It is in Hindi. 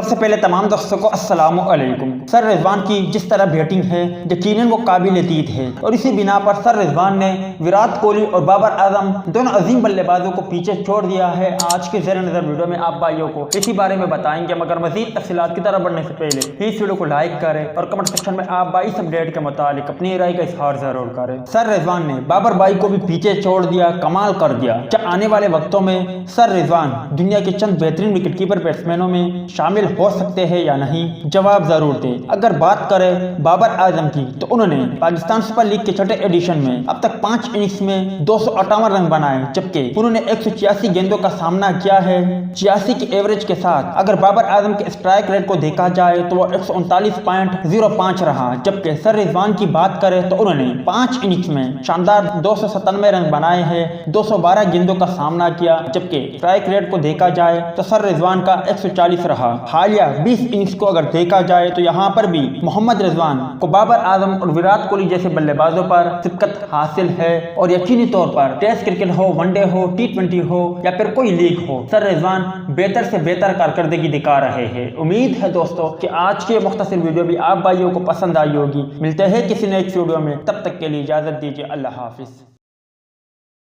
सबसे पहले तमाम दोस्तों को अस्सलामु अलैकुम। सर रिजवान की जिस तरह बैटिंग है यकीनन वो काबिल दीद है और इसी बिना पर सर रिजवान ने विराट कोहली और बाबर आजम दोनों अजीम बल्लेबाजों को पीछे छोड़ दिया है। आज के ज़ेर नज़र वीडियो में आप भाइयों को इसी बारे में बताएंगे, मगर मजीद तफसीलात की तरफ बढ़ने से पहले इस वीडियो को लाइक करें और कमेंट सेक्शन में आप भाई इस अपडेट के मुतालिक अपनी राय का इजहार जरूर करें। सर रिजवान ने बाबर भाई को भी पीछे छोड़ दिया, कमाल कर दिया। क्या आने वाले वक्तों में सर रिजवान दुनिया के चंद बेहतरीन विकेटकीपर बैट्समैनों में शामिल हो सकते हैं या नहीं? जवाब जरूर दें। अगर बात करें बाबर आजम की तो उन्होंने पाकिस्तान सुपर लीग के छठे एडिशन में अब तक 5 इनिंग्स में 258 रन बनाए, जबकि उन्होंने 186 गेंदों का सामना किया है 86 की एवरेज के साथ। अगर बाबर आजम के स्ट्राइक रेट को देखा जाए तो वो 139.05 रहा, जबकि सर रिजवान की बात करें तो उन्होंने 5 इनिंग्स में शानदार 297 रन बनाए हैं, 212 गेंदों का सामना किया, जबकि स्ट्राइक रेट को देखा जाए तो सर रिजवान का 140 रहा। हालिया 20 इनिंग्स को अगर देखा जाए तो यहाँ पर भी मोहम्मद रिजवान को बाबर आजम और विराट कोहली जैसे बल्लेबाजों पर शिकस्त हासिल है और यकीनी तौर पर टेस्ट क्रिकेट हो, वनडे हो, T20 हो या फिर कोई लीग हो, सर रिजवान बेहतर से बेहतर कारकर्दगी दिखा रहे हैं। उम्मीद है दोस्तों कि आज के मुख्तसर वीडियो भी आप भाइयों को पसंद आई होगी। मिलते हैं किसी नेक्स्ट वीडियो में, तब तक के लिए इजाजत दीजिए। अल्लाह हाफिज।